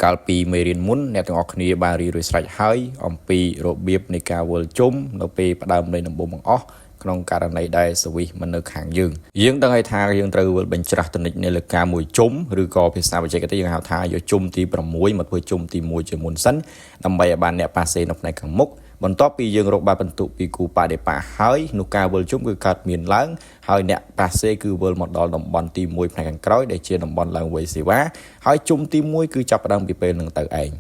កាលពីមេរៀនមុនអ្នកទាំងអស់គ្នាបានរៀនរួចស្រេចហើយអំពីរបៀបនៃការវិលជុំនៅពេលផ្ដើមនៃដំបូងបង្អស់ក្នុងករណីដែលសវិសមិននៅខាងយើងដឹងហើយថាយើងត្រូវវិលបញ្ច្រាស់តនិចនៃលើការមួយជុំឬក៏ភាសាបច្ចេកទេសយើងហៅថាយកជុំទី6មកធ្វើជុំទី1ជាមុនសិនដើម្បីឲ្យបានអ្នកប៉ាសេនៅផ្នែកខាងមុខបន្ទាប់ពីយើងរកបានបន្ទុកពីគូបដិបត្តិហើយនោះការវិលជុំគឺកើតមានឡើងហើយអ្នកប៉ាសេគឺវិលមកដល់តំបន់ទី1ផ្នែកខាងក្រោយដែលជាតំបន់ឡើងវេសេវាហើយជុំទី1គឺចាប់ផ្ដើមពីពេលនឹងទៅឯង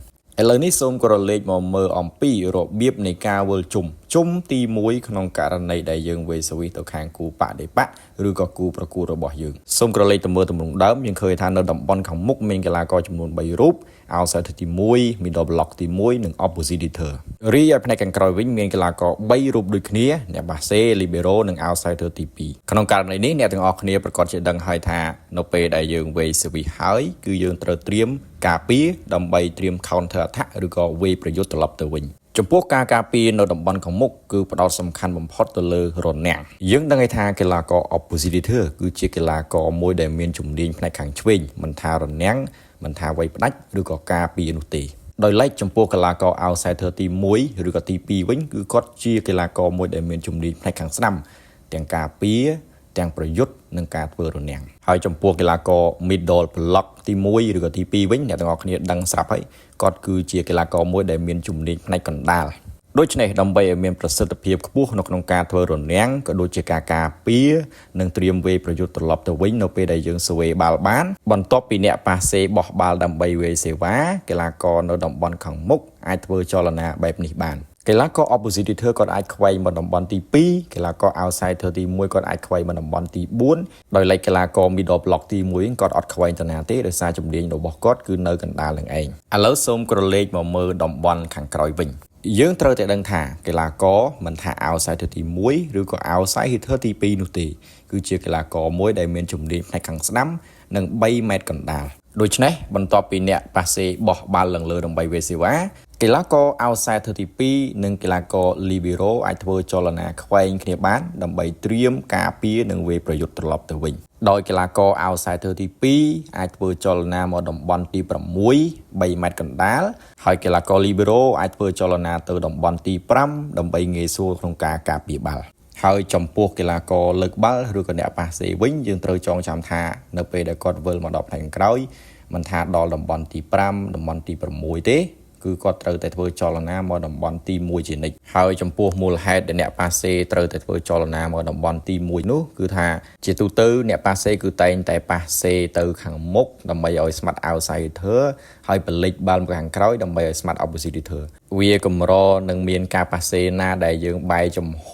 ឥឡូវនេះសូមក្រឡេកមកមើលអំពីរបៀបនៃការវិលជុំទី1ក្នុងករណីដែលយើងវេសវិសទៅខាងគូបដិបត្តិឬក៏គូប្រកួតរបស់យើងសូមក្រឡេកទៅមើលទម្រង់ដើមយើងឃើញថានៅតំបន់ខាងមុខមានកីឡាករចំនួន3រូប outsider ទី1 middle block ទី1និង oppositor រីឯផ្នែកខាងក្រោយវិញមានកីឡាករ3រូបដូចគ្នាអ្នកបាសេ libero និង outsider ទី2ក្នុងករណីនេះអ្នកទាំងអស់គ្នាប្រកាសជាដឹងហើយថានៅពេលដែលយើងវេសវិសហើយគឺយើងត្រូវត្រៀមការពារដើម្បីត្រៀម counter attack ឬក៏វេប្រយុទ្ធត្រឡប់ទៅវិញចំពោះការការពារនៅតំបន់ខាងមុខគឺផ្ដោតសំខាន់បំផុតទៅលើរនាំងយើងដឹងថាកីឡាករ oppositor គឺជាកីឡាករមួយដែលមានជំនាញផ្នែកខាងឆ្វេងមិនថារនាំងមិនថាវៃផ្ដាច់ឬក៏ការពារនោះទេដោយឡែកចំពោះកីឡាករ outsider ទី1ឬក៏ទី2វិញគឺគាត់ជាកីឡាករមួយដែលមានជំនាញផ្នែកខាងស្ដាំទាំងការពារទាំងប្រយុទ្ធនិងការធ្វើរនាំងហើយចំពោះកីឡាករ middle block ទី1ឬក៏ទី2វិញអ្នកទាំងអស់គ្នាដឹងស្រាប់ហើយគាត់គឺជាកីឡាករមួយដែលមានជំនាញផ្នែកកណ្ដាលដូច្នេះដើម្បីឲ្យមានប្រសិទ្ធភាពខ្ពស់នៅក្នុងការធ្វើរនាំងក៏ដូចជាការការពារនិងត្រៀមវេប្រយុទ្ធត្រឡប់ទៅវិញនៅពេលដែលយើងស្វេបាល់បានបន្ទាប់ពីអ្នកប៉ាសេបោះបាល់ដើម្បីវេសេវាកីឡាករនៅតំបន់ខាងមុខអាចធ្វើចលនាបែបនេះបានកីឡាករ oppositor គាត់អាចខ្វែងមកតំបន់ទី2កីឡាករ outsider ទី1គាត់អាចខ្វែងមកតំបន់ទី4ដោយឡែកកីឡាករ middle block ទី1គាត់អត់ខ្វែងទៅណាទេដោយសារជំនាញរបស់គាត់គឺនៅកណ្ដាលនឹងឯងឥឡូវសូមក្រឡេកមកមើលតំបន់ខាងក្រោយវិញយើងត្រូវតែដឹងថាកីឡាករមិនថា outsider ទី1ឬក៏ outsider ទី2នោះទេគឺជាកីឡាករមួយដែលមានជំនាញផ្នែកខាងស្ដាំនិង3ម៉ែត្រកណ្ដាលដូច្នេះបន្ទាប់ពីអ្នកប៉ាសេបោះបាល់ឡើងលើដើម្បីវេសេវាកីឡាករ outsider ទី2និងកីឡាករ libero អាចធ្វើចលនាខ្វែងគ្នាបានដើម្បីត្រៀមការពារនិងវេប្រយុទ្ធត្រឡប់ទៅវិញដោយកីឡាករ outsider ទី2អាចធ្វើចលនាមកតំបន់ទី6 3ម៉ែត្រកណ្ដាលហើយកីឡាករ libero អាចធ្វើចលនាទៅតំបន់ទី5ដើម្បីងាយស្រួលក្នុងការការពារបាល់ហើយចំពោះកីឡាករលើកបាល់ឬក៏អ្នកប៉ាសេវិញយើងត្រូវចងចាំថានៅពេលដែលគាត់វិលមកដល់ផ្នែកខាងក្រោយមិនថាដល់តំបន់ទី5តំបន់ទី6ទេគឺគាត់ត្រូវតែធ្វើចលនាមកតំបន់ទី1ជានិច្ចហើយចំពោះមូលហេតុដែលអ្នកប៉ាសេត្រូវតែធ្វើចលនាមកតំបន់ទី1នោះគឺថាជាទូទៅអ្នកប៉ាសេគឺតែងតែប៉ាសេទៅខាងមុខដើម្បីឲ្យស្មាត់ outsider ហើយបលិចបាល់មកខាងក្រោយដើម្បីឲ្យស្មាត់ oppositor វាកម្រនឹងមានការប៉ាសេណាដែលយើងបែរចំហ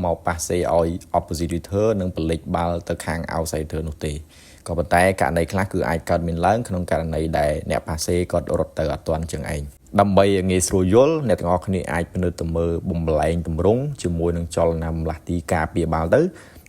មកប៉ាសេឲ្យ oppositor និងបលិចបាល់ទៅខាង outsider នោះទេក៏ប៉ុន្តែករណីខ្លះគឺអាចកើតមានឡើងក្នុងករណីដែលអ្នកប៉ាសេគាត់រត់ទៅអត់ទាន់ជាងឯងដើម្បីឲ្យងាយស្រួលយល់អ្នកទាំងអស់គ្នាអាចពិនិត្យទៅមើលបំលែងទម្រង់ជាមួយនឹងចលនាបំលាស់ទីការពារបាល់ទៅ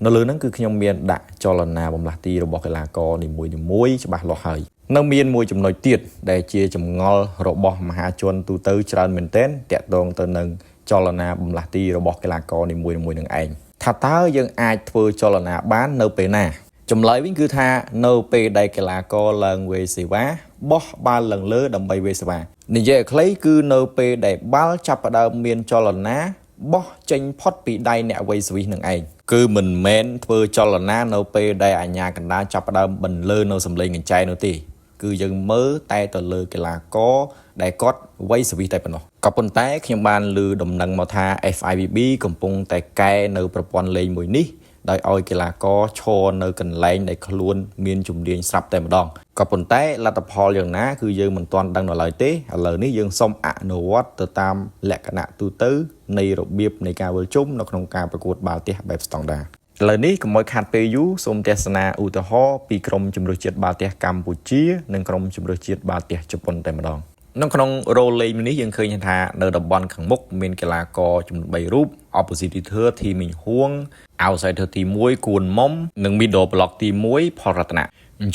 នៅលើហ្នឹងគឺខ្ញុំមានដាក់ចលនាបំលាស់ទីរបស់កីឡាករនីមួយៗច្បាស់លាស់ហើយនៅមានមួយចំណុចទៀតដែលជាចម្ងល់របស់មហាជនទូទៅច្រើនមែនទែនតាក់ទងទៅនឹងចលនាបំលាស់ទីរបស់កីឡាករនីមួយៗនឹងឯងថាតើយើងអាចធ្វើចលនាបាននៅពេលណាចម្លើយវិញគឺថានៅពេលដែលកីឡាករឡើងវេសេវាបោះបាល់ឡើងលើដើម្បីវេសេវានិយាយឲ្យខ្លីគឺនៅពេលដែលបាល់ចាប់ផ្ដើមមានចលនាបោះចេញផុតពីដៃអ្នកវេសវិសនឹងឯងគឺមិនមែនធ្វើចលនានៅពេលដែលអាជ្ញាកណ្ដាលចាប់ផ្ដើមបន្លឺនៅសម្លេងកញ្ចែនោះទេគឺយើងមើលតែទៅលើកីឡាករដែលគាត់វេសវិសតែប៉ុណ្ណោះក៏ប៉ុន្តែខ្ញុំបានឮដំណឹងមកថា FIVB កំពុងតែកែនៅប្រព័ន្ធលេងមួយនេះដោយឲ្យកីឡាករឈរនៅកន្លែងដែលខ្លួនមានជំនាញស្រាប់តែម្ដងក៏ប៉ុន្តែលទ្ធផលយ៉ាងណាគឺយើងមិនទាន់ដឹងនៅឡើយទេឥឡូវនេះយើងសូមអនុវត្តទៅតាមលក្ខណៈទូទៅនៃរបៀបនៃការវិលជុំនៅក្នុងការប្រកួតបាល់ទះបែបស្តង់ដារឥឡូវនេះកុំឲ្យខាតពេលយូរសូមទស្សនាឧទាហរណ៍ពីក្រុមជម្រើសជាតិបាល់ទះកម្ពុជានិងក្រុមជម្រើសជាតិបាល់ទះជប៉ុនតែម្ដងនៅក្នុងរ៉ូលេងនេះយើងឃើញថានៅតំបន់ខាងមុខមានកីឡាករចំនួន3រូប oppositor ធីមីងហួង outsider ទី1គួនមុំនិង middle block ទី1ផលរតនៈ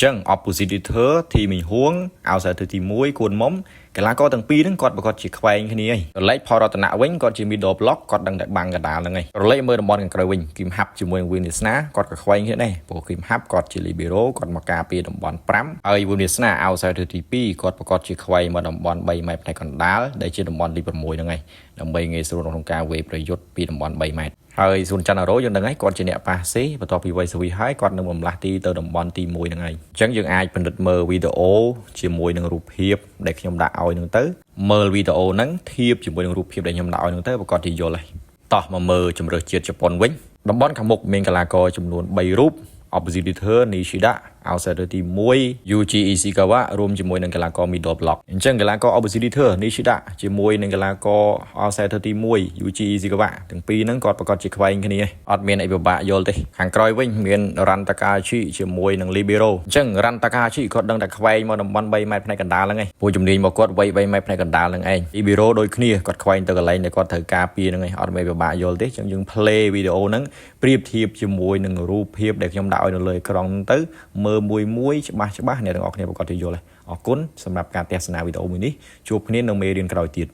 ចឹង oppositor ទីមីហួងអោសទៅទី1គួនមុំកីឡាករទាំងពីរហ្នឹងគាត់ប្រកាសជាខ្វែងគ្នាហើយរលេខផលរតនៈវិញគាត់ជា middle block គាត់ដឹងតែបាំងកណ្ដាលហ្នឹងហើយរលេខមើលតំបន់ខាងក្រៅវិញគីមហាប់ជាមួយនឹងវិនិស្នាគាត់ក៏ខ្វែងគ្នាដែរព្រោះគីមហាប់គាត់ជា libero គាត់មកការពារតំបន់5ហើយវិនិស្នាអោសទៅទី2គាត់ប្រកាសជាខ្វែងមកតំបន់3ម៉ែត្រផ្នែកកណ្ដាលដែលជាតំបន់ទី6ហ្នឹងហើយដើម្បីងាយស្រួលក្នុងការវេប្រយុទ្ធពីតំបន់3ម៉ែត្រហើយស៊ុនច័ន្ទរ៉ូយើងដឹងហើយគាត់ជាអ្នកប៉ាសេបន្ទាប់ពីវ័យសវីហើយគាត់នឹងបំលាស់ទីទៅតំបន់ទី1ហ្នឹងហើយអញ្ចឹងយើងអាចពិនិត្យមើលវីដេអូជាមួយនឹងរូបភាពដែលខ្ញុំដាក់ឲ្យហ្នឹងទៅមើលវីដេអូហ្នឹងធៀបជាមួយនឹងរូបភាពដែលខ្ញុំដាក់ឲ្យហ្នឹងទៅប្រកាសជាយល់ហើយតោះមកមើលជម្រើសជាតិជប៉ុនវិញតំបន់ខាងមុខមានកីឡាករចំនួន3រូប oppositor Nishida outsider ទី1 Yuji Ishikawa រួមជាមួយនឹងកីឡាករ middle block អញ្ចឹងកីឡាករ oppositor Nishida ជាមួយនឹងកីឡាករ outsider ទី1 Yuji Ishikawa ទាំងពីរហ្នឹងគាត់ប្រកាសជាខ្វែងគ្នាអត់មានអីពិបាកយល់ទេខាងក្រោយវិញមាន Ran Takahashi ជាមួយនឹង libero អញ្ចឹង Ran Takahashi គាត់ដឹងតែខ្វែងមកតំបន់3ម៉ែត្រផ្នែកកណ្ដាលហ្នឹងឯងព្រោះជំនាញមកគាត់វៃ3ម៉ែត្រផ្នែកកណ្ដាលហ្នឹងឯង libero ដូចគ្នាគាត់ខ្វែងទៅកន្លែងដែលគាត់ត្រូវការពារហ្នឹងឯងអត់មានពិបាកយល់ទេអញ្ចឹងយើង play វីដេអូហ្នឹងប្រៀបធៀបជាមួយនឹងរូបភាពដែលខ្ញុំដាក់ឲ្យនៅលើអេក្រង់ទៅមើលមួយច្បាស់អ្នកទាំងអស់គ្នាប្រកាសជាយល់ហើយអរគុណសម្រាប់ការទស្សនាវីដេអូមួយនេះជួបគ្នានៅមេរៀនក្រោយទៀត